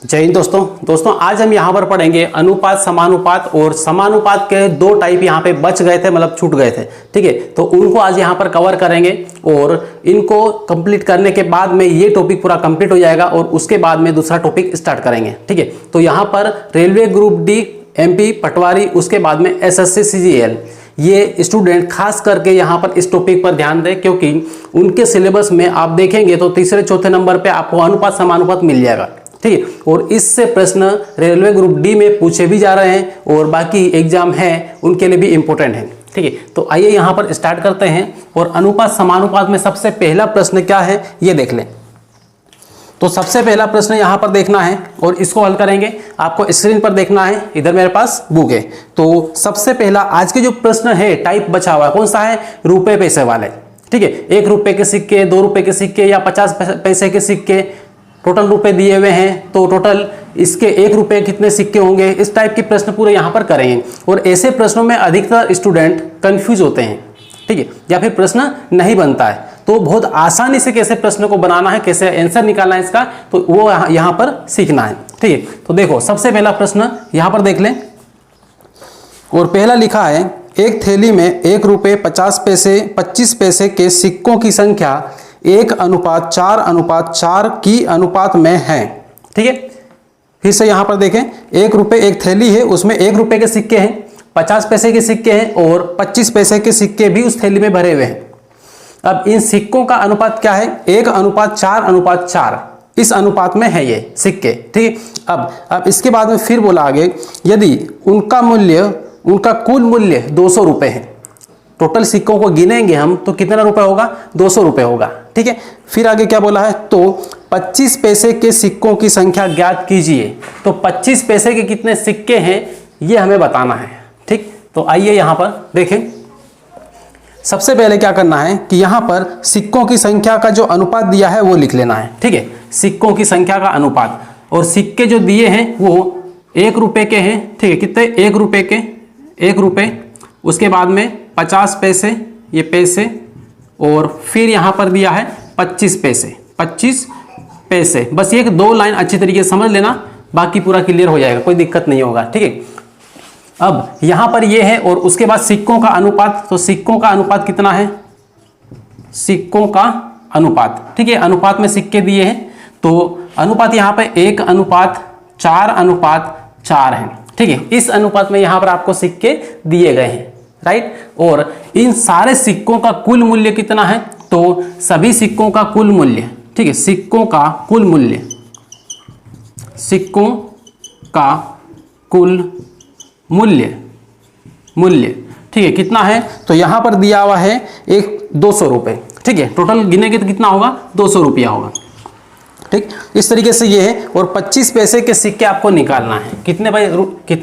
जय हिंद दोस्तों आज हम यहाँ पर पढ़ेंगे अनुपात समानुपात और समानुपात के दो टाइप यहाँ पे बच गए थे, मतलब छूट गए थे। ठीक है, तो उनको आज यहाँ पर कवर करेंगे और इनको कंप्लीट करने के बाद में ये टॉपिक पूरा कंप्लीट हो जाएगा और उसके बाद में दूसरा टॉपिक स्टार्ट करेंगे। ठीक है, तो यहाँ पर रेलवे ग्रुप डी, एमपी पटवारी, उसके बाद में एसएससी सीजीएल, ये स्टूडेंट खास करके यहाँ पर इस टॉपिक पर ध्यान दें क्योंकि उनके सिलेबस में आप देखेंगे तो तीसरे चौथे नंबर पे आपको अनुपात समानुपात मिल जाएगा। ठीक है, और इससे प्रश्न रेलवे ग्रुप डी में पूछे भी जा रहे हैं और बाकी एग्जाम है उनके लिए भी इंपॉर्टेंट है। ठीक है, तो आइए यहाँ पर स्टार्ट करते हैं और अनुपात समानुपात में सबसे पहला प्रश्न क्या है ये देख लें। तो सबसे पहला प्रश्न यहाँ पर देखना है और इसको हल करेंगे। आपको स्क्रीन पर देखना है, इधर मेरे पास बुक है। तो सबसे पहला आज के जो प्रश्न है टाइप बचा हुआ है, कौन सा है? रुपए पैसे वाले। ठीक है, 1 रुपए के सिक्के, 2 रुपए के सिक्के या 50 पैसे के सिक्के, टोटल रुपए दिए हुए हैं तो टोटल इसके 1 रुपए कितने सिक्के होंगे, इस टाइप के प्रश्न पूरे यहाँ पर करेंगे। और ऐसे प्रश्नों में अधिकतर स्टूडेंट कंफ्यूज होते हैं। ठीक है, या फिर प्रश्न नहीं बनता है, तो बहुत आसानी से कैसे प्रश्न को बनाना है, कैसे आंसर निकालना है इसका, तो वो यहाँ पर सीखना है। ठीक है, तो देखो सबसे पहला प्रश्न यहाँ पर देख लें और पहला लिखा है, एक थैली में 1 रुपए 50 पैसे 25 पैसे के सिक्कों की संख्या 1:4:4 की अनुपात में है। ठीक है, फिर से यहां पर देखें, 1 रुपए एक थैली है, उसमें 1 रुपए के सिक्के हैं, 50 पैसे के सिक्के हैं और 25 पैसे के सिक्के भी उस थैली में भरे हुए हैं। अब इन सिक्कों का अनुपात क्या है? 1:4:4 इस अनुपात में है ये सिक्के। ठीक है, अब इसके बाद में फिर बोला आगे, यदि उनका कुल मूल्य 200 रुपए है, टोटल सिक्कों को गिनेंगे हम तो कितना रुपए होगा? 200 रुपए होगा। ठीक है, फिर आगे क्या बोला है? तो 25 पैसे के सिक्कों की संख्या ज्ञात कीजिए। तो 25 पैसे के कितने सिक्के हैं ये हमें बताना है। ठीक, तो आइए यहां पर देखें। सबसे पहले क्या करना है कि यहां पर सिक्कों की संख्या का जो अनुपात दिया है वो लिख लेना है। ठीक है, सिक्कों की संख्या का अनुपात, और सिक्के जो दिए हैं वो 1 रुपए के हैं। ठीक है, कितने? 1 रुपए के, 1 रुपए, उसके बाद में 50 पैसे, ये पैसे, और फिर यहां पर दिया है 25 पैसे, 25 पैसे। बस ये 2 लाइन अच्छी तरीके से समझ लेना, बाकी पूरा क्लियर हो जाएगा, कोई दिक्कत नहीं होगा। ठीक है, अब यहां पर ये है और उसके बाद सिक्कों का अनुपात। तो सिक्कों का अनुपात कितना है? सिक्कों का अनुपात, ठीक है, अनुपात में सिक्के दिए हैं तो अनुपात यहां पर 1:4:4 है। ठीक है, इस अनुपात में यहां पर आपको सिक्के दिए गए हैं, राइट। और इन सारे सिक्कों का कुल मूल्य कितना है? तो सभी सिक्कों का कुल मूल्य, ठीक है, सिक्कों का कुल मूल्य, सिक्कों का कुल मूल्य, ठीक है, कितना है? तो यहां पर दिया हुआ है 200 रुपए। ठीक है, टोटल गिनेंगे तो कितना होगा? 200 रुपया होगा। ठीक, इस तरीके से ये है। और 25 पैसे के सिक्के आपको निकालना है। कितने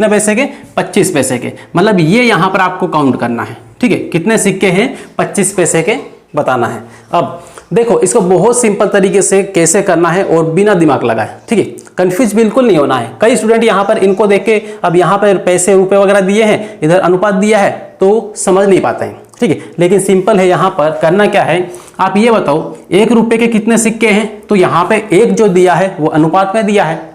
पैसे के? 25 पैसे के, मतलब ये यहां पर आपको काउंट करना है। ठीक है, कितने सिक्के हैं? 25 पैसे के बताना है। अब देखो इसको बहुत सिंपल तरीके से कैसे करना है और बिना दिमाग लगाए। ठीक है, कंफ्यूज बिल्कुल नहीं होना है। कई स्टूडेंट यहाँ पर इनको देख के, अब यहाँ पर पैसे रुपए वगैरह दिए हैं, इधर अनुपात दिया है तो समझ नहीं पाते हैं। ठीक है, लेकिन सिंपल है। यहाँ पर करना क्या है, आप ये बताओ 1 रुपए के कितने सिक्के हैं? तो यहाँ पे 1 जो दिया है वो अनुपात में दिया है।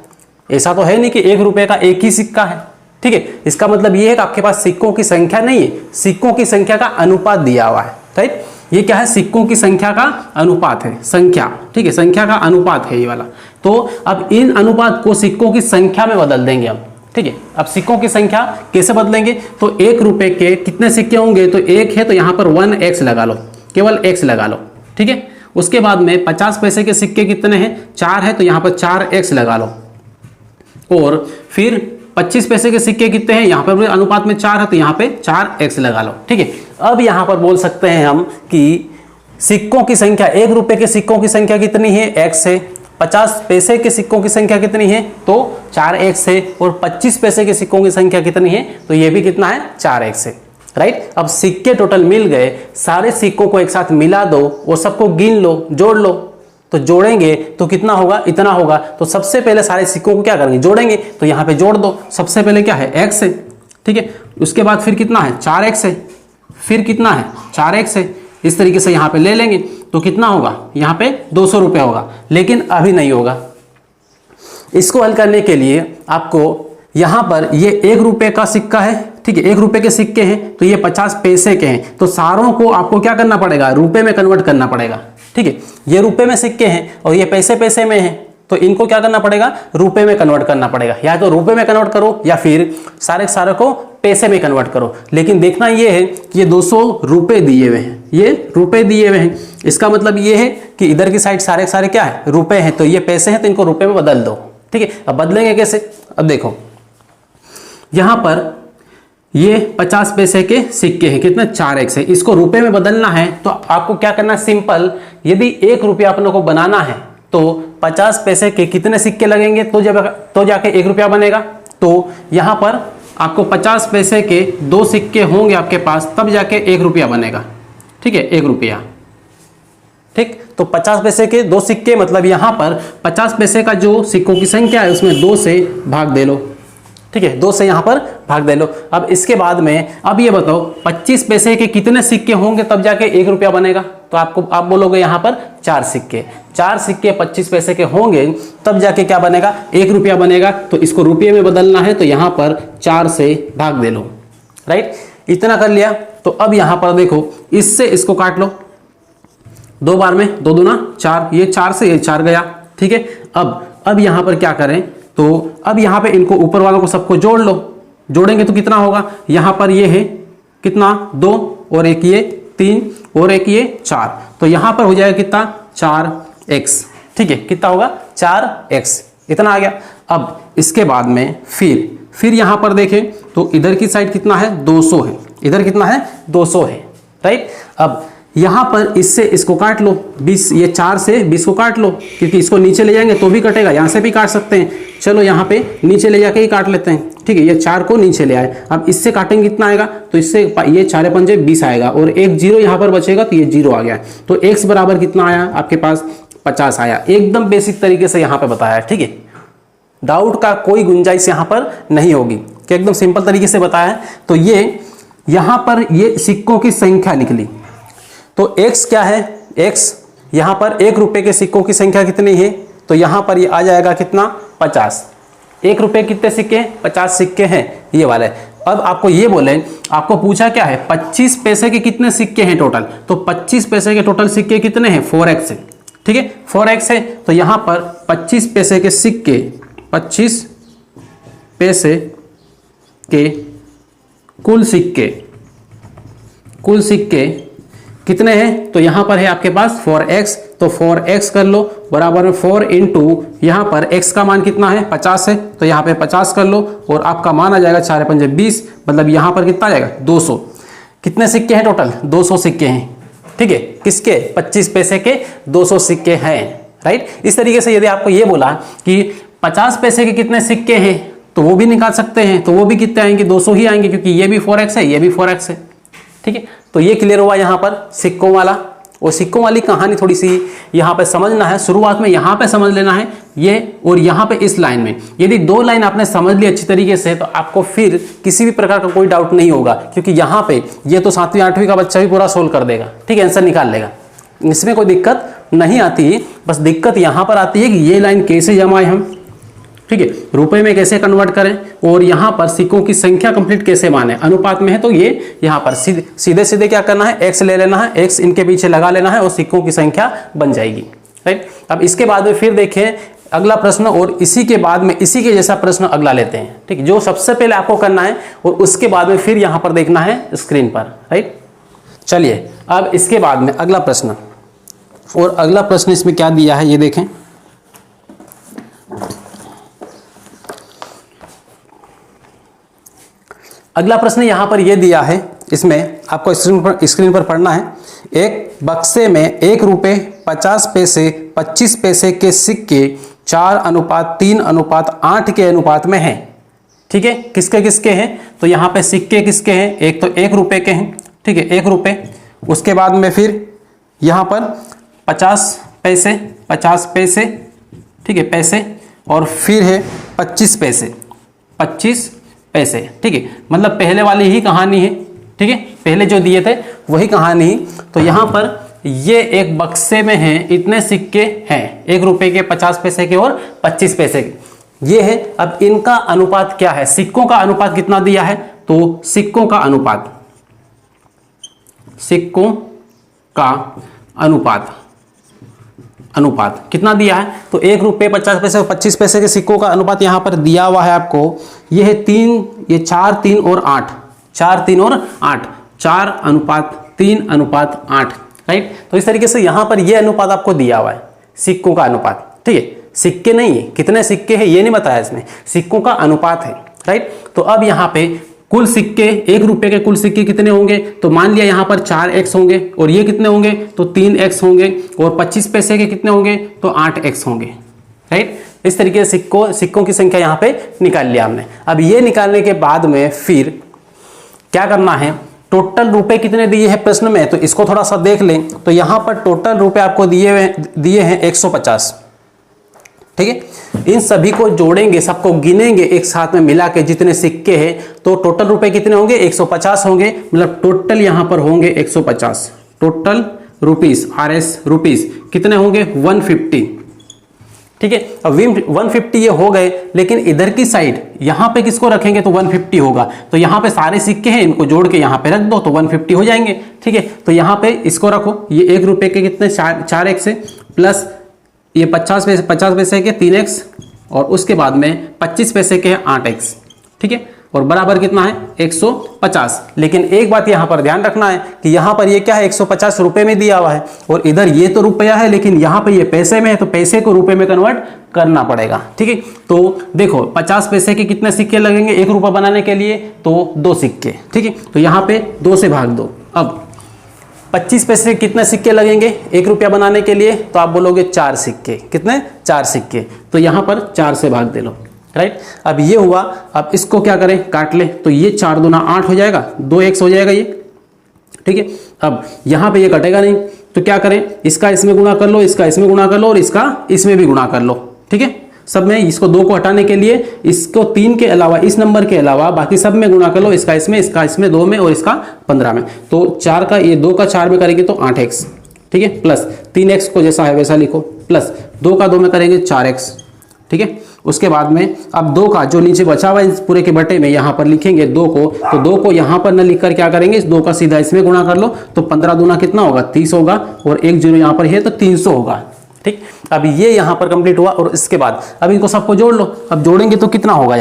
ऐसा तो है नहीं कि 1 रुपए का 1 ही सिक्का है। ठीक है, इसका मतलब ये है कि आपके पास सिक्कों की संख्या नहीं है, सिक्कों की संख्या का अनुपात दिया हुआ है। राइट, ये क्या है? सिक्कों की संख्या का अनुपात है, संख्या। ठीक है, संख्या का अनुपात है ये वाला। तो अब इन अनुपात को सिक्कों की संख्या में बदल देंगे हम। ठीक है, अब सिक्कों की संख्या कैसे बदलेंगे? तो 1 रुपए के कितने सिक्के होंगे? तो 1 है तो यहाँ पर 1x लगा लो, केवल x लगा लो। ठीक है, उसके बाद में 50 पैसे के सिक्के कितने हैं? 4 है तो यहाँ पर 4x लगा लो। और फिर 25 पैसे के सिक्के कितने हैं? यहाँ पर अनुपात में 4 है तो यहाँ पे 4x लगा लो। ठीक है, अब यहाँ पर बोल सकते हैं हम कि सिक्कों की संख्या, 1 रुपए के सिक्कों की संख्या कितनी है? x है। 50 पैसे के सिक्कों की संख्या कितनी है? तो 4x है। और 25 पैसे के सिक्कों की संख्या कितनी है? तो ये भी कितना है? 4x है। राइट, अब सिक्के टोटल मिल गए, सारे सिक्कों को एक साथ मिला दो और सबको गिन लो, जोड़ लो। तो जोड़ेंगे तो कितना होगा? इतना होगा। तो सबसे पहले सारे सिक्कों को क्या करेंगे? जोड़ेंगे। तो यहाँ पे जोड़ दो। सबसे पहले क्या है? x है। ठीक है, उसके बाद फिर कितना है? 4x है। फिर कितना है? 4x है। इस तरीके से यहाँ पे ले लेंगे तो कितना होगा? यहाँ पे 200 रुपये होगा, लेकिन अभी नहीं होगा। इसको हल करने के लिए आपको यहाँ पर ये 1 रुपए का सिक्का है, ठीक है, 1 रुपए के सिक्के हैं, तो ये 50 पैसे के हैं, तो सारों को आपको क्या करना पड़ेगा, रुपए में कन्वर्ट करना पड़ेगा, ठीक है। ये रुपए में सिक्के हैं और ये पैसे पैसे में हैं, तो इनको क्या करना पड़ेगा, रुपए में कन्वर्ट करना पड़ेगा। या तो रुपए में कन्वर्ट करो या फिर सारे को पैसे में कन्वर्ट करो। लेकिन देखना ये है कि ये 200 रुपए दिए हुए हैं, ये रुपए दिए हुए हैं, इसका मतलब ये है कि इधर की साइड सारे क्या है, रुपए हैं, तो ये पैसे हैं, तो इनको रुपए में बदल दो, ठीक है। अब बदलेंगे कैसे, अब देखो यहां पर ये 50 पैसे के सिक्के हैं, कितना 4x है, इसको रुपए में बदलना है तो आपको क्या करना है, सिंपल, यदि 1 रुपया अपने को बनाना है तो 50 पैसे के कितने सिक्के लगेंगे तो जाके 1 रुपया बनेगा। तो यहां पर आपको 50 पैसे के 2 सिक्के होंगे आपके पास, तब जाके 1 रुपया बनेगा, ठीक है, 1 रुपया, ठीक। तो 50 पैसे के 2 सिक्के, मतलब यहां पर 50 पैसे का जो सिक्कों की संख्या है उसमें 2 से भाग दे लो, ठीक है, 2 से यहां पर भाग दे लो। अब इसके बाद में अब ये बताओ 25 पैसे के कितने सिक्के होंगे तब जाके 1 रुपया बनेगा, तो आप बोलोगे यहां पर 4 सिक्के, 4 सिक्के 25 पैसे के होंगे तब जाके क्या बनेगा, 1 रुपया बनेगा। तो इसको रुपये में बदलना है तो यहां पर 4 से भाग दे लो, राइट, इतना कर लिया। तो अब यहां पर देखो, इससे इसको काट लो, 2 बार में 2 दूना 4, ये 4 से ये 4 गया, ठीक है। अब यहां पर क्या करें, तो अब यहां पे इनको ऊपर वालों को सबको जोड़ लो, जोड़ेंगे तो कितना होगा, यहां पर ये है कितना 2 और एक ये 3 और एक ये 4, तो यहां पर हो जाएगा कितना 4x, ठीक है, कितना होगा 4x, इतना आ गया। अब इसके बाद में फिर यहां पर देखें तो इधर की साइड कितना है 200 है, इधर कितना है 200 है, राइट। अब यहां पर इससे इसको काट लो, 20, ये 4 से 20 को काट लो, क्योंकि इसको नीचे ले जाएंगे तो भी कटेगा, यहां से भी काट सकते हैं, चलो यहां पे नीचे ले जाके ही काट लेते हैं, ठीक है। ये 4 को नीचे ले आए, अब इससे काटेंगे कितना आएगा, तो इससे ये 4 पंजे 20 आएगा और एक 0 यहां पर बचेगा, तो ये 0 आ गया। तो x बराबर कितना आया आपके पास 50 आया, एकदम बेसिक तरीके से यहां पर बताया, ठीक है, डाउट का कोई गुंजाइश यहां पर नहीं होगी, कि एकदम सिंपल तरीके से बताया। तो ये यहां पर ये सिक्कों की संख्या निकली, तो x क्या है, x यहां पर 1 रुपए के सिक्कों की संख्या कितनी है, तो यहां पर ये आ जाएगा कितना 50, 1 रुपए कितने सिक्के हैं, 50 सिक्के हैं ये वाले। अब आपको ये बोले, आपको पूछा क्या है 25 पैसे के कितने सिक्के हैं टोटल, तो 25 पैसे के टोटल सिक्के कितने हैं 4x है, ठीक है, 4x है। तो यहां पर 25 पैसे के सिक्के, 25 पैसे के कुल सिक्के कितने हैं, तो यहां पर है आपके पास 4x, तो 4x कर लो बराबर में 4 इंटू यहां पर x का मान कितना है 50 है, तो यहां पे 50 कर लो और आपका मान आ जाएगा 4 पंजे 20, मतलब यहां पर कितना आ जाएगा 200। कितने सिक्के हैं टोटल 200 सिक्के हैं, ठीक है, किसके 25 पैसे के 200 सिक्के हैं, राइट। इस तरीके से यदि आपको ये बोला कि 50 पैसे के कितने सिक्के हैं, तो वो भी निकाल सकते हैं, तो वो भी कितने आएंगे 200 ही आएंगे, क्योंकि ये भी 4x है, ये भी 4x है, ठीक है। तो ये क्लियर हुआ यहाँ पर सिक्कों वाला। और सिक्कों वाली कहानी थोड़ी सी यहाँ पे समझना है, शुरुआत में यहाँ पे समझ लेना है ये, और यहाँ पे इस लाइन में, यदि 2 लाइन आपने समझ ली अच्छी तरीके से तो आपको फिर किसी भी प्रकार का कोई डाउट नहीं होगा, क्योंकि यहाँ पे ये तो 7वीं 8वीं का बच्चा भी पूरा सोल्व कर देगा, ठीक है, आंसर निकाल लेगा, इसमें कोई दिक्कत नहीं आती। बस दिक्कत यहाँ पर आती है कि ये लाइन कैसे जमाए हम, ठीक है, रुपए में कैसे कन्वर्ट करें, और यहाँ पर सिक्कों की संख्या कंप्लीट कैसे माने, अनुपात में है तो ये यहाँ पर सीधे सीधे क्या करना है, x ले लेना है, x इनके पीछे लगा लेना है और सिक्कों की संख्या बन जाएगी, राइट। अब इसके बाद में फिर देखें अगला प्रश्न, और इसी के बाद में इसी के जैसा प्रश्न अगला लेते हैं, ठीक, जो सबसे पहले आपको करना है और उसके बाद में फिर यहाँ पर देखना है स्क्रीन पर, राइट। चलिए अब इसके बाद में अगला प्रश्न, और अगला प्रश्न इसमें क्या दिया है ये देखें। अगला प्रश्न यहाँ पर यह दिया है, इसमें आपको स्क्रीन पर पढ़ना है। एक बक्से में 1 रुपये 50 पैसे 25 पैसे के सिक्के 4:3:8 के अनुपात में हैं, ठीक है। किसके किसके हैं, तो यहाँ पे सिक्के किसके हैं, एक तो 1 रुपये के हैं, ठीक है, 1 रुपये, उसके बाद में फिर यहाँ पर 50 पैसे, ठीक है, पैसे, और फिर है 25 पैसे, ठीक है, मतलब पहले वाली ही कहानी है, ठीक है, पहले जो दिए थे वही कहानी। तो यहाँ पर ये एक बक्से में है, इतने सिक्के हैं, 1 रुपये के, 50 पैसे के और 25 पैसे के। ये है। अब इनका अनुपात क्या है, सिक्कों का अनुपात कितना दिया है, तो सिक्कों का अनुपात कितना दिया है, तो 1 रुपये 50 पैसे और 25 पैसे के सिक्कों का अनुपात यहां पर दिया हुआ है आपको। ये है 3, ये 4, 3 और 8, 4, 3 और 8, 4:3:8, राइट। तो इस तरीके से यहां पर ये अनुपात आपको दिया हुआ है, सिक्कों का अनुपात, ठीक है। सिक्के नहीं है, कितने सिक्के हैं ये नहीं बताया इसमें, सिक्कों का अनुपात है, राइट। तो अब यहाँ पे कुल सिक्के, 1 रुपए के कुल सिक्के कितने होंगे, तो मान लिया यहाँ पर 4x होंगे, और ये कितने होंगे, तो 3x होंगे, और 25 पैसे के कितने होंगे, तो 8x होंगे, राइट। इस तरीके से सिक्कों की संख्या यहाँ पे निकाल लिया हमने। अब ये निकालने के बाद में फिर क्या करना है, टोटल रुपए कितने दिए हैं प्रश्न में, तो इसको थोड़ा सा देख लें। तो यहाँ पर टोटल रुपए आपको दिए हैं 150, ठीक है। इन सभी को जोड़ेंगे, सबको गिनेंगे एक साथ में मिला के जितने सिक्के हैं, तो टोटल रुपए कितने होंगे, 150 होंगे। मतलब टोटल यहां पर होंगे 150, टोटल रुपीस, RS रुपीस कितने होंगे, 150, ठीक है। अब 150 ये हो गए, लेकिन इधर की साइड यहां पे किसको रखेंगे, तो 150 होगा। तो यहां पे सारे सिक्के हैं, इनको जोड़ के यहां पे रख दो तो 150 हो जाएंगे, ठीक है। तो यहां पे इसको रखो, ये 1 रुपए के कितने 4x है, प्लस ये 50 पैसे के 3x, और उसके बाद में 25 पैसे के 8x, ठीक है। और बराबर कितना है, 150। लेकिन एक बात यहां पर ध्यान रखना है कि यहां पर ये क्या है, 150 रुपए में दिया हुआ है, और इधर ये तो रुपया है, लेकिन यहां पर ये पैसे में है, तो पैसे को रुपए में कन्वर्ट करना पड़ेगा, ठीक है। तो देखो 50 पैसे के कितने सिक्के लगेंगे 1 रुपया बनाने के लिए, तो 2 सिक्के, ठीक है। तो यहां पे 2 से भाग दो। अब 25 पैसे कितने सिक्के लगेंगे 1 रुपया बनाने के लिए, तो आप बोलोगे 4 सिक्के, कितने, 4 सिक्के। तो यहां पर 4 से भाग दे लो, राइट। अब ये हुआ, अब इसको क्या करें, काट ले, तो ये 4 दूना 8 हो जाएगा, 2x हो जाएगा ये, ठीक है। अब यहां पे ये कटेगा नहीं, तो क्या करें, इसका इसमें गुणा कर लो, इसका इसमें गुणा कर लो, और इसका इसमें भी गुणा कर लो, ठीक है। सब में इसको 2 को हटाने के लिए इसको 3 के अलावा, इस नंबर के अलावा बाकी सब में गुणा कर लो, इसका इसमें 2 में, और इसका 15 में। तो 4 का ये 2 का 4 में करेंगे तो 8x, ठीक है, प्लस 3x को जैसा है वैसा लिखो, प्लस 2 का 2 में करेंगे 4x, ठीक है। उसके बाद में अब 2 का जो नीचे बचा हुआ है इस पूरे के बटे में यहाँ पर लिखेंगे 2 को, तो 2 को यहाँ पर न लिखकर क्या करेंगे, इस 2 का सीधा इसमें गुणा कर लो, तो 15 दूना कितना होगा, 30 होगा, और 1 जीरो यहाँ पर है तो 300 होगा, ठीक। अब ये यहां पर कंप्लीट हुआ, और इसके बाद अब इनको सबको जोड़ लो। अब जोड़ेंगे तो कितना होगा,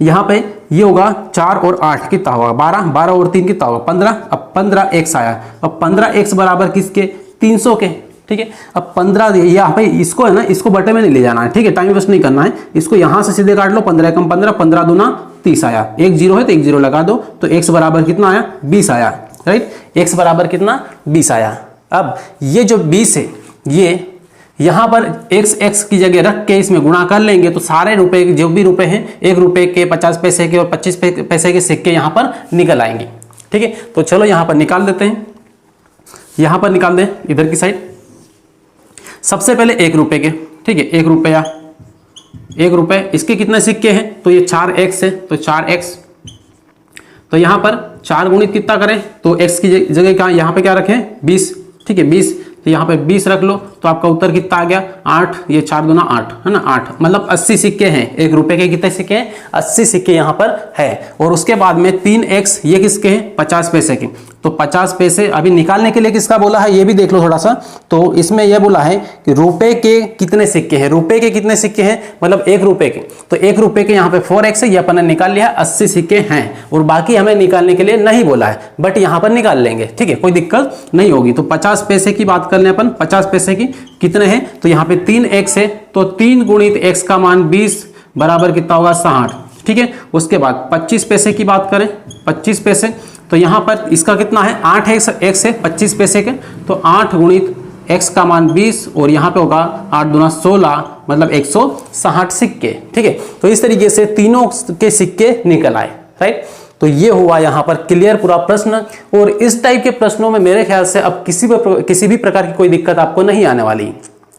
यहां पे ये होगा 4 और 8 कितना होगा, 12, 12 और 3 कितना होगा, 15। अब 15x आया, अब 15x बराबर किसके, 300 के, ठीक है। अब 15 यहाँ पे इसको है ना, इसको बटे में नहीं ले जाना है, ठीक है, टाइम वेस्ट नहीं करना है, इसको यहां से सीधे काट लो, 15 कम 15, 15 दूना 30 आया, 1 जीरो है तो 1 जीरो लगा दो, तो x बराबर कितना आया, 20 आया, राइट। x बराबर कितना, 20 आया। अब ये जो 20 है, ये यहां पर x की जगह रख के इसमें गुणा कर लेंगे, तो सारे रुपए जो भी रुपए हैं, 1 रुपए के, 50 पैसे के और 25 पैसे के सिक्के यहां पर निकल आएंगे, ठीक है। तो चलो यहां पर निकाल देते हैं, यहां पर निकाल दें इधर की साइड। सबसे पहले 1 रुपए के, ठीक है, 1 रुपया, 1 रुपए, इसके कितने सिक्के हैं, तो ये 4x है, तो 4x। तो यहां पर 4 गुणित कितना करें, तो x की जगह क्या, यहां पे क्या रखें, 20, ठीक है, 20। तो यहाँ पे 20 रख लो, तो आपका उत्तर कितना आ गया, 8, ये 4 दूना 8 है ना, 8, मतलब 80 सिक्के हैं। 1 रुपए के कितने सिक्के हैं, 80 सिक्के यहाँ पर है। और उसके बाद में 3x, ये किसके हैं, 50 पैसे के। तो 50 पैसे अभी निकालने के लिए किसका बोला है, ये भी देख लो थोड़ा सा। तो इसमें यह बोला है कि रुपए के कितने सिक्के हैं, रुपए के कितने सिक्के हैं, मतलब 1 रुपए के। तो 1 रुपए के यहाँ पे 4x है, ये अपन ने निकाल लिया, 80 सिक्के हैं। और बाकी हमें निकालने के लिए नहीं बोला है, बट यहाँ पर निकाल लेंगे, ठीक है, कोई दिक्कत नहीं होगी। तो 50 पैसे की बात कर लें अपन, 50 पैसे की कितने हैं, तो यहाँ पे 3x है, तो 3 गुणित x का मान 20 बराबर कितना होगा, 60, ठीक है। उसके बाद 25 पैसे की बात करें, 25 पैसे, तो यहाँ पर इसका कितना है, 8x है 25 पैसे के, तो 8 गुणित x का मान 20, और यहाँ पे होगा 8 दूना 16, मतलब 160 सिक्के, ठीक है। तो इस तरीके से तीनों के सिक्के निकल आए, राइट। तो ये हुआ यहाँ पर क्लियर पूरा प्रश्न। और इस टाइप के प्रश्नों में मेरे ख्याल से अब किसी भी प्रकार की कोई दिक्कत आपको नहीं आने वाली,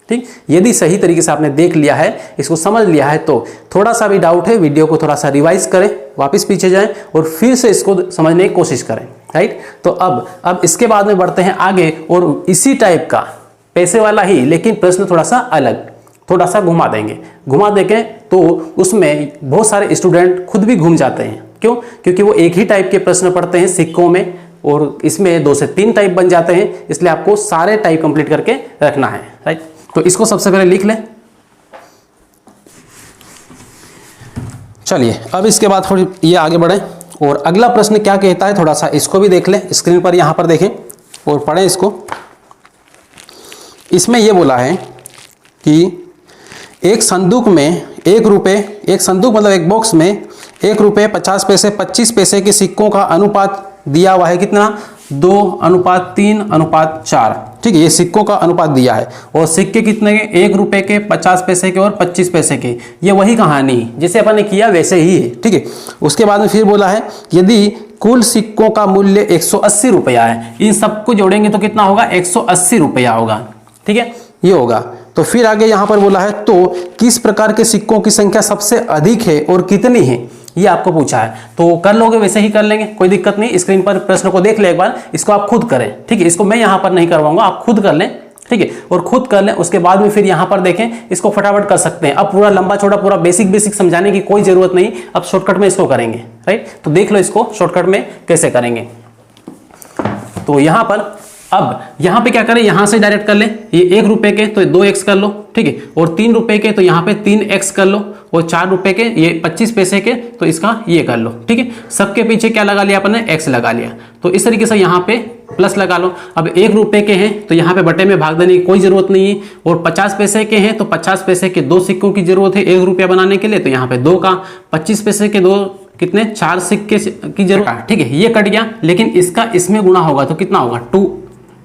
ठीक। यदि सही तरीके से आपने देख लिया है, इसको समझ लिया है, तो थोड़ा सा भी डाउट है, वीडियो को थोड़ा सा रिवाइज करें, वापस पीछे जाएं और फिर से इसको समझने की कोशिश करें, राइट। तो अब इसके बाद में बढ़ते हैं आगे, और इसी टाइप का पैसे वाला ही, लेकिन प्रश्न थोड़ा सा अलग, थोड़ा सा घुमा देंगे, घुमा देंगे तो उसमें बहुत सारे स्टूडेंट खुद भी घूम जाते हैं। क्यों? क्योंकि वो एक ही टाइप के प्रश्न पढ़ते हैं सिक्कों में, और इसमें 2 से 3 टाइप बन जाते हैं, इसलिए आपको सारे टाइप कंप्लीट करके रखना है, राइट। तो इसको सबसे पहले लिख लें। चलिए अब इसके बाद थोड़ी ये आगे बढ़े और अगला प्रश्न क्या कहता है, थोड़ा सा इसको भी देख लें, स्क्रीन पर यहाँ पर देखें और पढ़ें इसको। इसमें ये बोला है कि एक संदूक में 1 रुपये, एक संदूक मतलब एक बॉक्स में 1 रुपये 50 पैसे 25 पैसे के सिक्कों का अनुपात दिया हुआ है, कितना? 2:3:4, ठीक है। ये सिक्कों का अनुपात दिया है और सिक्के कितने के? 1 रुपये के, 50 पैसे के और 25 पैसे के। ये वही कहानी जैसे अपन ने किया वैसे ही है, ठीक है। उसके बाद में फिर बोला है यदि कुल सिक्कों का मूल्य 180 रुपया है, इन सबको जोड़ेंगे तो कितना होगा? 180 रुपया होगा, ठीक है, ये होगा। तो फिर आगे यहां पर बोला है तो किस प्रकार के सिक्कों की संख्या सबसे अधिक है और कितनी है, ये आपको पूछा है। तो कर लोगे वैसे ही कर लेंगे, कोई दिक्कत नहीं। स्क्रीन पर प्रश्न को देख ले एक बार, इसको आप खुद करें, ठीक है। इसको मैं यहां पर नहीं करवाऊंगा, आप खुद कर लें, ठीक है। और खुद कर लें, उसके बाद में फिर यहां पर देखें, इसको फटाफट कर सकते हैं। अब पूरा लंबा चौड़ा पूरा बेसिक समझाने की कोई जरूरत नहीं, अब शॉर्टकट में इसको करेंगे, राइट। तो देख लो इसको शॉर्टकट में कैसे करेंगे। तो यहां पर अब यहां पे क्या करें, यहां से डायरेक्ट कर ले। ये 1 रुपए के तो 2x कर लो, ठीक है। और 3 रुपए के तो यहां पे 3x कर लो, और 4 रुपए के ये 25 पैसे के तो इसका ये कर लो, ठीक है। सबके पीछे क्या लगा लिया अपन ने? x लगा लिया। तो इस तरीके से यहाँ पे प्लस लगा लो। अब 1 रुपए के हैं तो यहाँ पे बटे में भाग देने की कोई जरूरत नहीं है, और 50 पैसे के हैं तो 50 पैसे के 2 सिक्कों की जरूरत है 1 रुपया बनाने के लिए, तो यहाँ पे 2 का, 25 पैसे के 2 कितने? 4 सिक्के की जरूरत है, ठीक है। ये कट गया, लेकिन इसका इसमें गुणा होगा तो कितना होगा? 2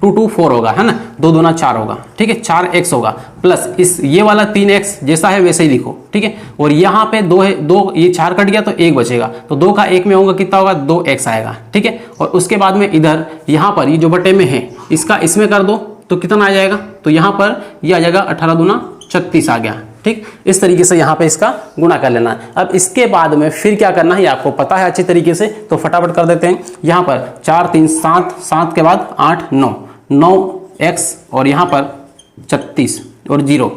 2 4 होगा, है ना। 2 दूना 4 होगा, ठीक है। 4x होगा प्लस इस ये वाला 3x जैसा है वैसे ही लिखो, ठीक है। और यहाँ पे 2 है, 2 ये 4 कट गया तो 1 बचेगा, तो 2 का 1 में होगा कितना होगा? 2x आएगा, ठीक है। और उसके बाद में इधर यहाँ पर ये जो बटे में है इसका इसमें कर दो तो कितना आ जाएगा? तो यहाँ पर ये आ जाएगा 18 दूना 36 आ गया, ठीक। इस तरीके से यहाँ पे इसका गुणा कर लेना है। अब इसके बाद में फिर क्या करना है ये आपको पता है अच्छी तरीके से, तो फटाफट कर देते हैं। यहाँ पर 4 3 7, 7 के बाद 8 9, 9x और यहाँ पर 36 और 0,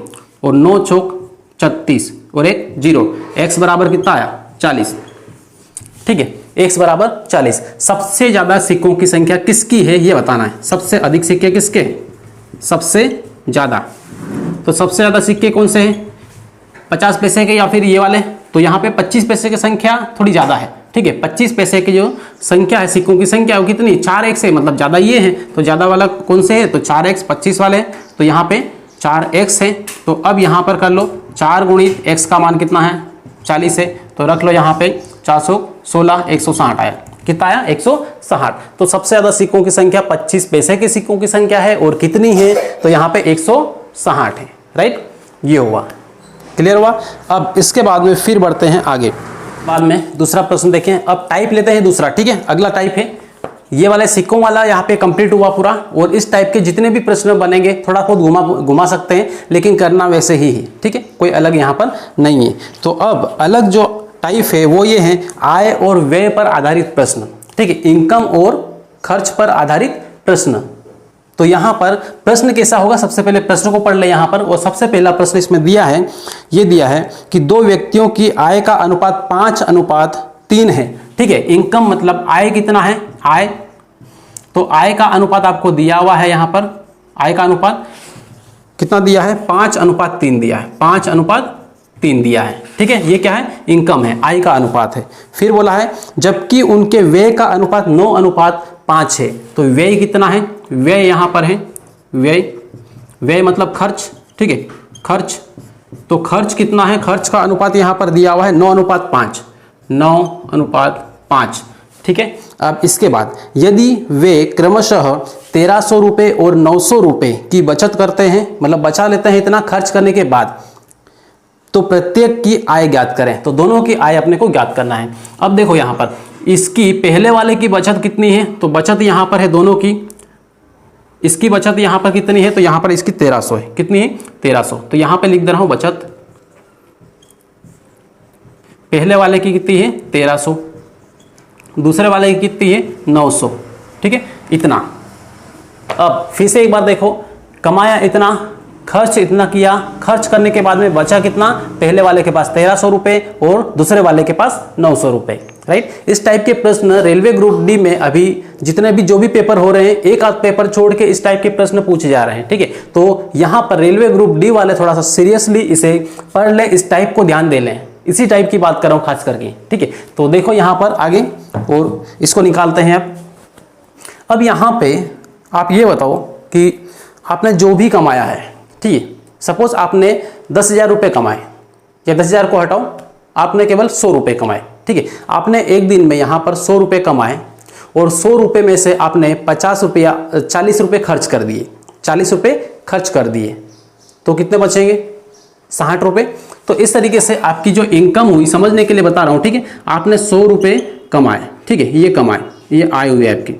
और 9 चौक 36 और 1 0। x बराबर कितना आया? 40, ठीक है। x बराबर 40। सबसे ज्यादा सिक्कों की संख्या किसकी है ये बताना है। सबसे अधिक सिक्के किसके? सबसे ज्यादा। तो सबसे ज्यादा सिक्के कौन से हैं? 50 पैसे के या फिर ये वाले? तो यहाँ पे 25 पैसे की संख्या थोड़ी ज्यादा है, ठीक है। 25 पैसे की जो संख्या है, सिक्कों की संख्या वो कितनी? 4x है, मतलब ज्यादा ये है, तो ज्यादा वाला कौन से है? तो 4x 25 वाले है, तो यहाँ पे 4x है। तो अब यहाँ पर कर लो 4 गुणित x का मान कितना है? 40 है, तो रख लो यहाँ पे 416, 160 आया। कितना आया? 160। तो सबसे ज्यादा सिक्कों की संख्या 25 पैसे के सिक्कों की संख्या है, और कितनी है? तो यहाँ पे 160 है, राइट। ये हुआ, क्लियर हुआ। अब इसके बाद में फिर बढ़ते हैं आगे। बाद में दूसरा प्रश्न देखें। अब टाइप लेते हैं दूसरा, ठीक है। अगला टाइप है ये वाले सिक्कों वाला, यहाँ पे कंप्लीट हुआ पूरा। और इस टाइप के जितने भी प्रश्न बनेंगे थोड़ा बहुत घुमा सकते हैं, लेकिन करना वैसे ही है, ठीक है। कोई अलग यहाँ पर नहीं है। तो अब अलग जो टाइप है वो ये है आय और व्यय पर आधारित प्रश्न, ठीक है। इनकम और खर्च पर आधारित प्रश्न। तो यहाँ पर प्रश्न कैसा होगा, सबसे पहले प्रश्न को पढ़ ले यहाँ पर। और सबसे पहला प्रश्न इसमें दिया है, ये दिया है कि 2 व्यक्तियों की आय का अनुपात 5:3 है, ठीक है। इनकम मतलब आय कितना है? आय, तो आय का अनुपात आपको दिया हुआ है यहाँ पर। आय का अनुपात कितना दिया है? 5:3 दिया है, 5:3 दिया है, ठीक है। ये क्या है? इनकम है, आय का अनुपात है। फिर बोला है जबकि उनके व्यय का अनुपात 9:5 है, तो व्यय कितना है? व्यय यहाँ पर है, व्यय मतलब खर्च, ठीक है। खर्च, तो खर्च कितना है? खर्च का अनुपात यहाँ पर दिया हुआ है 9:5, 9:5, ठीक है। अब इसके बाद यदि वे क्रमशः 1300 रुपये और 900 रुपये की बचत करते हैं, मतलब बचा लेते हैं इतना खर्च करने के बाद, तो प्रत्येक की आय ज्ञात करें। तो दोनों की आय अपने को ज्ञात करना है। अब देखो यहाँ पर इसकी पहले वाले की बचत कितनी है? तो बचत यहाँ पर है दोनों की, इसकी बचत यहाँ पर कितनी है? तो यहाँ पर इसकी 1300 है। कितनी है? 1300। तो यहाँ पे लिख दे रहा हूँ बचत पहले वाले की कितनी है? 1300, दूसरे वाले की कितनी है? 900, ठीक है। इतना। अब फिर से एक बार देखो, कमाया इतना, खर्च इतना किया, खर्च करने के बाद में बचा कितना, पहले वाले के पास 1300 रुपये और दूसरे वाले के पास 900 रुपये, राइट। इस टाइप के प्रश्न रेलवे ग्रुप डी में अभी जितने भी जो भी पेपर हो रहे हैं, एक आध पेपर छोड़ के इस टाइप के प्रश्न पूछे जा रहे हैं, ठीक है। तो यहाँ पर रेलवे ग्रुप डी वाले थोड़ा सा सीरियसली इसे पढ़ ले, इस टाइप को ध्यान दे लें, इसी टाइप की बात कर रहा हूँ खास करके, ठीक है। तो देखो यहाँ पर आगे और इसको निकालते हैं अब यहाँ पे आप ये बताओ कि आपने जो भी कमाया है, ठीक है, सपोज आपने 10,000 रुपये कमाए, या 10,000 को हटाओ, आपने केवल 100 रुपये कमाए, ठीक है। आपने एक दिन में यहाँ पर 100 रुपये कमाए और 100 रुपये में से आपने 40 रुपये खर्च कर दिए, 40 रुपये खर्च कर दिए, तो कितने बचेंगे, 60 रुपये। तो इस तरीके से आपकी जो इनकम हुई, समझने के लिए बता रहा हूँ, ठीक है। आपने 100 रुपये कमाए, ठीक है, ये कमाए, ये आय हुई आपकी,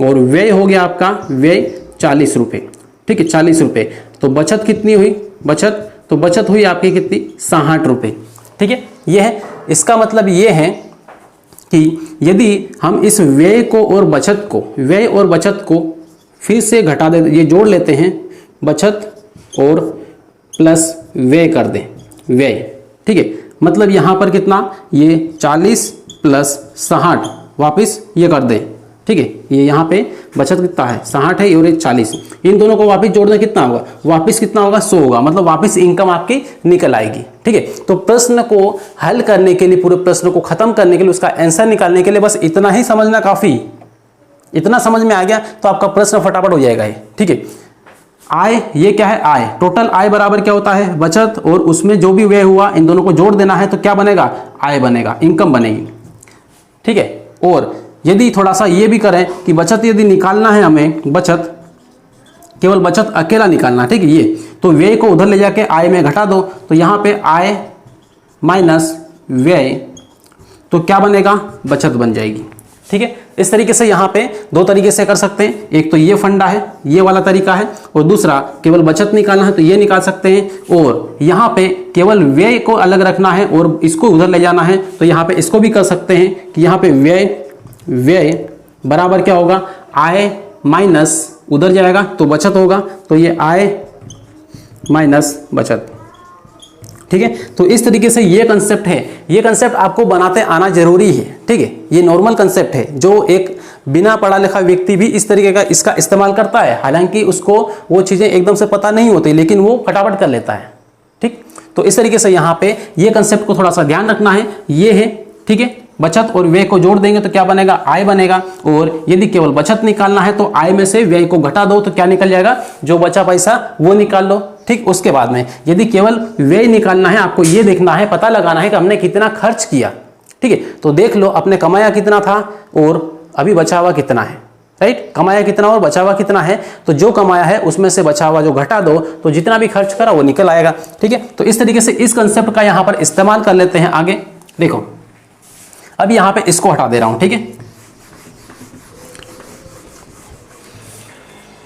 और व्यय हो गया आपका, व्यय 40 रुपये, ठीक है, 40 रुपये। तो बचत कितनी हुई, बचत हुई आपकी कितनी, 60 रुपये, ठीक है। ये है, इसका मतलब ये है कि यदि हम इस व्यय को और बचत को फिर से घटा दे, ये जोड़ लेते हैं, बचत और प्लस व्यय कर दें, व्यय, ठीक है। मतलब यहाँ पर कितना, ये 40 प्लस 60 वापस ये कर दें, ठीक है। ये यहाँ पे बचत कितना है, 60 है और 40, इन दोनों को वापस जोड़ दें, कितना होगा, वापस कितना होगा, 100 होगा, मतलब वापस इनकम आपकी निकल आएगी, ठीक है। तो प्रश्न को हल करने के लिए, पूरे प्रश्न को खत्म करने के लिए, उसका आंसर निकालने के लिए बस इतना ही समझना काफी, इतना समझ में आ गया तो आपका प्रश्न फटाफट हो जाएगा, ठीक है। आय, ये क्या है, आय, टोटल आय बराबर क्या होता है, बचत और उसमें जो भी व्यय हुआ, इन दोनों को जोड़ देना है, तो क्या बनेगा, आय बनेगा, इनकम बनेगी, ठीक है। और यदि थोड़ा सा ये भी करें कि बचत यदि निकालना है हमें, बचत, केवल बचत अकेला निकालना, ठीक है, ये तो व्यय को उधर ले जाके आय में घटा दो, तो यहाँ पे आय माइनस व्यय, तो क्या बनेगा, बचत बन जाएगी, ठीक है। इस तरीके से यहाँ पे दो तरीके से कर सकते हैं, एक तो ये फंडा है, ये वाला तरीका है, और दूसरा केवल बचत निकालना है तो ये निकाल सकते हैं, और यहाँ पे केवल व्यय को अलग रखना है और इसको उधर ले जाना है, तो यहाँ पे इसको भी कर सकते हैं कि यहाँ पे व्यय बराबर क्या होगा, आय माइनस उधर जाएगा तो बचत होगा, तो ये आय माइनस बचत, ठीक है। तो इस तरीके से ये कंसेप्ट है, ये कंसेप्ट आपको बनाते आना जरूरी है, ठीक है। ये नॉर्मल कंसेप्ट है, जो एक बिना पढ़ा लिखा व्यक्ति भी इस तरीके का इसका इस्तेमाल करता है, हालांकि उसको वो चीजें एकदम से पता नहीं होती, लेकिन वो फटाफट कर लेता है, ठीक। तो इस तरीके से यहाँ पे ये कंसेप्ट को थोड़ा सा ध्यान रखना है, ये है, ठीक है। बचत और व्यय को जोड़ देंगे तो क्या बनेगा, आय बनेगा, और यदि केवल बचत निकालना है तो आय में से व्यय को घटा दो तो क्या निकल जाएगा, जो बचा पैसा वो निकाल लो, ठीक। उसके बाद में यदि केवल व्यय निकालना है, आपको ये देखना है, पता लगाना है कि हमने कितना खर्च किया, ठीक है। तो देख लो अपने कमाया कितना था और अभी बचा हुआ कितना है, राइट। कमाया कितना और बचा हुआ कितना है, तो जो कमाया है उसमें से बचा हुआ जो घटा दो, तो जितना भी खर्च करा वो निकल आएगा, ठीक है। तो इस तरीके से इस कंसेप्ट का यहाँ पर इस्तेमाल कर लेते हैं आगे। देखो अब यहाँ पे इसको हटा दे रहा हूं, ठीक है।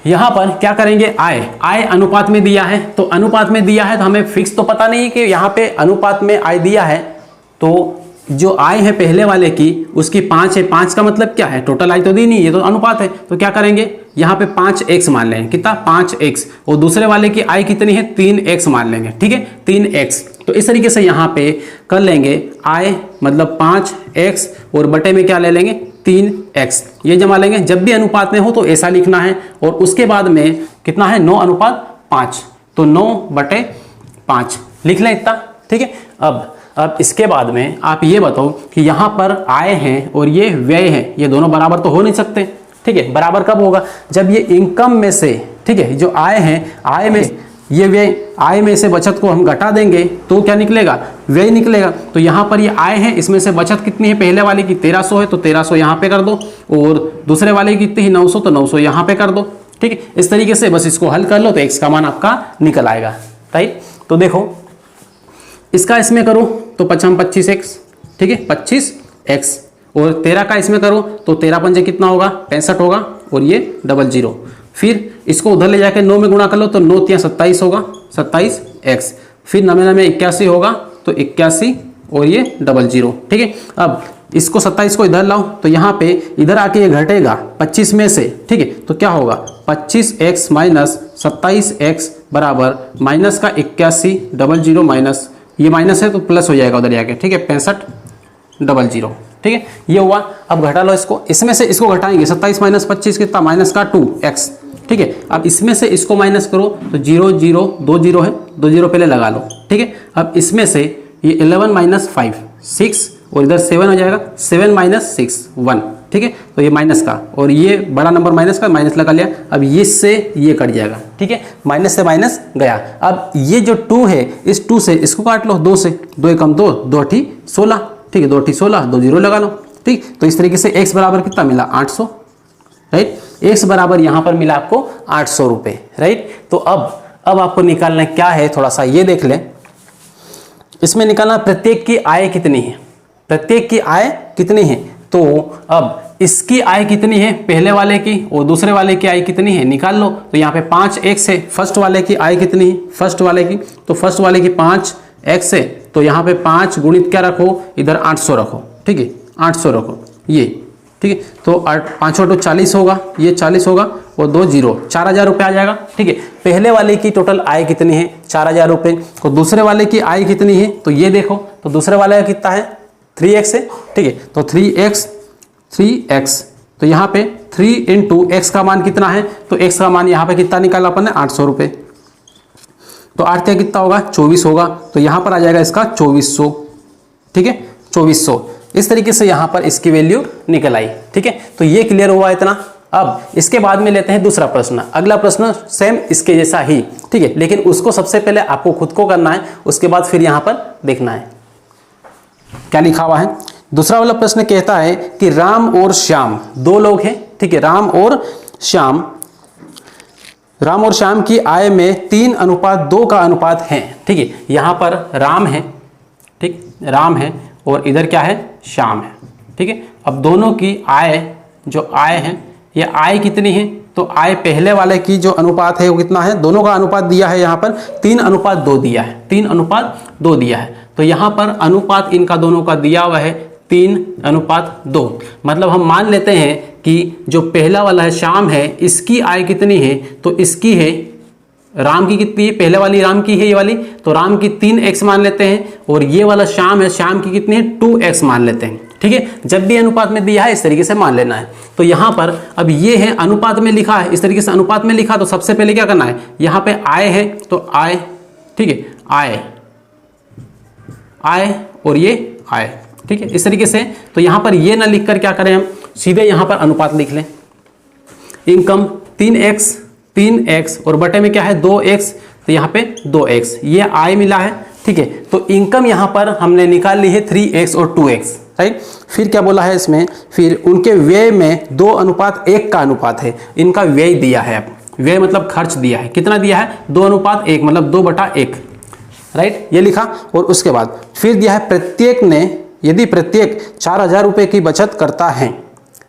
यहां पर क्या करेंगे, आय अनुपात में दिया है, तो अनुपात में दिया है तो हमें फिक्स तो पता नहीं है कि यहाँ पे अनुपात में आय दिया है, तो जो आय है पहले वाले की उसकी 5 है, 5 का मतलब क्या है, टोटल आय तो दी नहीं, ये तो अनुपात है, तो क्या करेंगे यहाँ पे 5x मान लेंगे, कितना 5x, और दूसरे वाले की आय कितनी है 3x मान लेंगे, ठीक है 3x। तो इस तरीके से यहाँ पे कर लेंगे, आय मतलब 5x और बटे में क्या ले लेंगे 3x, ये जमा लेंगे। जब भी अनुपात में हो तो ऐसा लिखना है, और उसके बाद में कितना है 9:5, तो 9/5 लिख लें इतना, ठीक है। अब इसके बाद में आप ये बताओ कि यहाँ पर आय है और ये व्यय है, ये दोनों बराबर तो हो नहीं सकते, ठीक है। बराबर कब होगा, जब ये इनकम में से, ठीक है, जो आय है, आय में ये व्यय, आय में से बचत को हम घटा देंगे तो क्या निकलेगा, व्यय निकलेगा। तो यहाँ पर ये आय है, इसमें से बचत कितनी है, पहले वाले की 1300 है तो 1300 यहाँ पे कर दो, और दूसरे वाले की कितनी है 900, तो 900 यहाँ पे कर दो, ठीक है। इस तरीके से बस इसको हल कर लो तो x का मान आपका निकल आएगा, राइट। तो देखो इसका इसमें करो तो 25x, ठीक है 25x, और 13 का इसमें करो तो 13 पंजे कितना होगा 65 होगा, और ये 00, फिर इसको उधर ले जाकर 9 में गुणा कर लो तो 9 × 27 होगा 27x, फिर 9 में 81 होगा तो 81 और ये 00, ठीक है। अब इसको 27 को इधर लाओ तो यहाँ पे इधर आके ये घटेगा 25 में से, ठीक है, तो क्या होगा 25x माइनस 27x बराबर माइनस का 8100 माइनस, ये माइनस है तो प्लस हो जाएगा उधर जाके, ठीक है, 6500, ठीक है, ये हुआ। अब घटा लो इसको, इसमें से इसको घटाएंगे, 27 माइनस 25 कितना, माइनस का 2x, ठीक है। अब इसमें से इसको माइनस करो तो 0 0 2 0 है, 2 0 पहले लगा लो, ठीक है। अब इसमें से ये 11 माइनस 5 6 और इधर 7 हो जाएगा, 7 माइनस 6 1, ठीक है। तो ये माइनस का और ये बड़ा नंबर माइनस का, माइनस लगा लिया। अब ये से ये कट जाएगा, ठीक है, माइनस से माइनस गया। अब ये जो 2 है, इस 2 से इसको काट लो, 2 से, 2 एकम 2, 2 8 16, ठीक है, 2 8 16, 2 0 लगा लो, ठीक। तो इस तरीके से x बराबर कितना मिला, 800, राइट। x बराबर यहाँ पर मिला आपको 800 रुपये, राइट। तो अब आपको निकालना क्या है, थोड़ा सा ये देख लें। इसमें निकालना प्रत्येक की आय कितनी है, प्रत्येक की आय कितनी है। तो अब इसकी आय कितनी है पहले वाले की, और दूसरे वाले की आय कितनी है निकाल लो। तो यहाँ पे 5x है, फर्स्ट वाले की आय कितनी है, फर्स्ट वाले की, तो फर्स्ट वाले की 5x है, तो यहाँ पे 5 गुणित क्या रखो, इधर 800 रखो, ठीक है, 800 रखो ये, ठीक है। तो 5 और 2 40 होगा, ये 40 होगा और 2 0, 4000 रुपये आ जाएगा, ठीक है। पहले वाले की टोटल आय कितनी है, 4000 रुपये, और दूसरे वाले की आय कितनी है, तो ये देखो, तो दूसरे वाले का कितना है, 3x है, ठीक है। तो 3x, तो यहाँ पे 3 इंटू एक्स का मान कितना है, तो x का मान यहाँ पे कितना निकाला अपन ने, 800 रुपये। तो 8 कितना होगा, 24 होगा, तो यहाँ पर आ जाएगा इसका 2400, ठीक है, 2400। इस तरीके से यहाँ पर इसकी वैल्यू निकल आई, ठीक है। तो ये क्लियर हुआ इतना। अब इसके बाद में लेते हैं दूसरा प्रश्न। अगला प्रश्न सेम इसके जैसा ही, ठीक है, लेकिन उसको सबसे पहले आपको खुद को करना है, उसके बाद फिर यहाँ पर देखना है क्या लिखा हुआ है। दूसरा वाला प्रश्न कहता है कि राम और श्याम 2 लोग हैं, ठीक है, राम और श्याम की आय में 3:2 का अनुपात है, ठीक है। यहाँ पर राम है, ठीक, राम है, और इधर क्या है, श्याम है, ठीक है। अब दोनों की आय, जो आय है, ये आय कितनी है, तो आय पहले वाले की जो अनुपात है वो कितना है, दोनों का अनुपात दिया है यहाँ पर 3:2 दिया है, 3:2 दिया है। तो यहाँ पर अनुपात इनका दोनों का दिया हुआ है 3:2। मतलब हम मान लेते हैं कि जो पहला वाला है श्याम है, इसकी आय कितनी है, तो इसकी है, राम की कितनी है, पहले वाली राम की है ये वाली, तो राम की 3x मान लेते हैं, और ये वाला श्याम है, श्याम की कितनी है, 2x मान लेते हैं, ठीक है। जब भी अनुपात में दिया है इस तरीके से मान लेना है। तो यहाँ पर अब ये है अनुपात में लिखा है, इस तरीके से अनुपात में लिखा, तो सबसे पहले क्या करना है, यहाँ पे आय है तो आय, ठीक है, आय और ये आय, ठीक है, इस तरीके से। तो यहाँ पर ये ना लिखकर क्या करें, हम सीधे यहाँ पर अनुपात लिख लें। इनकम 3x और बटे में क्या है 2x, तो यहाँ पे 2x, ये आय मिला है, ठीक है। तो इनकम यहाँ पर हमने निकाल ली है 3x और 2x, राइट। फिर क्या बोला है इसमें, फिर उनके व्यय में 2:1 का अनुपात है, इनका व्यय दिया है। अब व्यय मतलब खर्च दिया है, कितना दिया है, 2:1, मतलब 2/1, राइट, ये लिखा। और उसके बाद फिर दिया है प्रत्येक ने, यदि प्रत्येक 4000 रुपये की बचत करता है,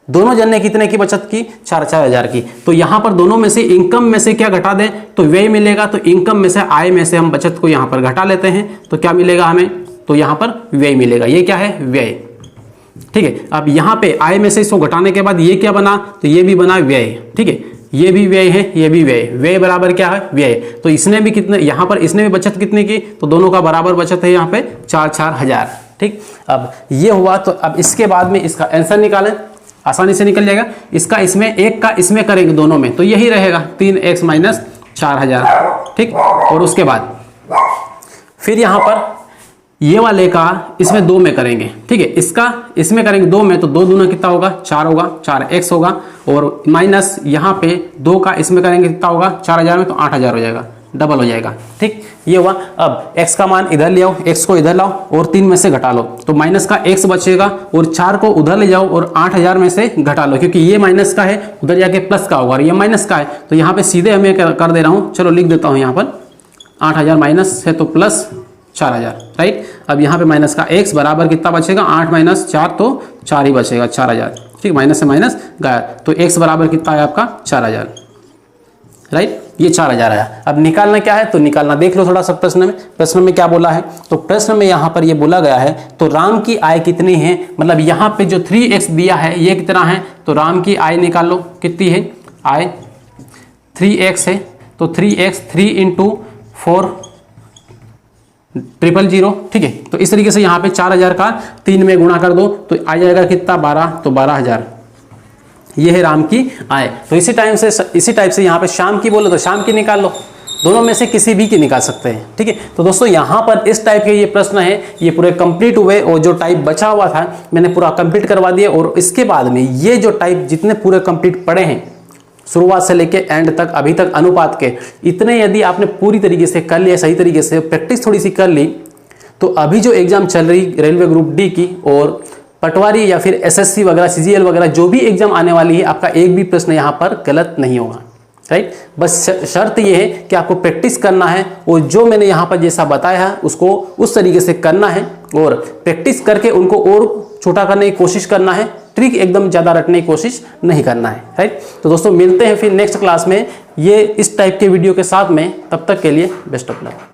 दोनों जन ने कितने की बचत की, 4,000 की। तो यहाँ पर दोनों में से इनकम में से क्या घटा दें, तो व्यय मिलेगा। तो इनकम में से, आय में से हम बचत को यहाँ पर घटा लेते हैं, तो क्या मिलेगा हमें, तो यहाँ पर व्यय मिलेगा। ये क्या है, व्यय, ठीक है। अब यहाँ पे आय में से इसको घटाने के बाद ये क्या बना, तो ये भी बना व्यय, ठीक है, ये भी व्यय है, ये भी व्यय, व्यय बराबर क्या है, व्यय। तो इसने भी कितने, यहाँ पर इसने भी बचत कितने की, तो दोनों का बराबर बचत है यहाँ पे 4,000, ठीक। अब ये हुआ, तो अब इसके बाद में इसका आंसर निकालें, आसानी से निकल जाएगा। इसका इसमें, एक का इसमें करेंगे दोनों में, तो यही रहेगा 3x माइनस 4,000, ठीक। और उसके बाद फिर यहाँ पर ये वाले का इसमें 2 में करेंगे, ठीक है, इसका इसमें करेंगे 2 में, तो 2 दूना कितना होगा, 4 होगा, 4x होगा, और माइनस यहाँ पे 2 का इसमें करेंगे कितना होगा, 4,000 में, तो 8,000 हो जाएगा, डबल हो जाएगा, ठीक। ये हुआ। अब x का मान इधर ले आओ, x को इधर लाओ और 3 में से घटा लो, तो माइनस का x बचेगा, और 4 को उधर ले जाओ और 8,000 में से घटा लो, क्योंकि ये माइनस का है, उधर जाके प्लस का होगा, और ये माइनस का है, तो यहाँ पे सीधे हमें कर दे रहा हूँ, चलो लिख देता हूँ यहाँ पर 8,000 माइनस है तो प्लस 4,000, राइट। अब यहाँ पे माइनस का x बराबर कितना बचेगा, 8 माइनस 4, तो 4 ही बचेगा, 4,000, ठीक। माइनस से माइनस गया, तो x बराबर कितना है आपका 4,000, राइट, ये 4,000 आया। अब निकालना क्या है, तो निकालना देख लो थोड़ा सा प्रश्न में क्या बोला है। तो प्रश्न में यहाँ पर ये बोला गया है, तो राम की आय कितनी है, मतलब यहाँ पे जो 3x दिया है ये कितना है, तो राम की आय निकाल लो, कितनी है आय, 3x है, तो 3x 3 इंटू 4 000, ठीक है। तो इस तरीके से यहाँ पे 4000 का 3 में गुणा कर दो तो आ जाएगा कितना 12, तो 12000 ये है राम की आय। तो इसी टाइप से यहाँ पे श्याम की बोलो तो श्याम की निकाल लो, दोनों में से किसी भी की निकाल सकते हैं, ठीक है। तो दोस्तों यहाँ पर इस टाइप के ये प्रश्न है, ये पूरे कंप्लीट हुए और जो टाइप बचा हुआ था मैंने पूरा कंप्लीट करवा दिया। और इसके बाद में ये जो टाइप जितने पूरे कंप्लीट पड़े हैं शुरुआत से लेके एंड तक अभी तक अनुपात के, इतने यदि आपने पूरी तरीके से कर लिया, सही तरीके से प्रैक्टिस थोड़ी सी कर ली, तो अभी जो एग्जाम चल रही रेलवे ग्रुप डी की और पटवारी या फिर एसएससी वगैरह सीजीएल वगैरह जो भी एग्जाम आने वाली है, आपका एक भी प्रश्न यहाँ पर गलत नहीं होगा, राइट। बस शर्त ये है कि आपको प्रैक्टिस करना है और जो मैंने यहाँ पर जैसा बताया है उसको उस तरीके से करना है और प्रैक्टिस करके उनको और छोटा करने की कोशिश करना है, ट्रिक एकदम ज़्यादा रटने की कोशिश नहीं करना है, राइट। तो दोस्तों मिलते हैं फिर नेक्स्ट क्लास में ये इस टाइप के वीडियो के साथ में, तब तक के लिए बेस्ट ऑफ लक।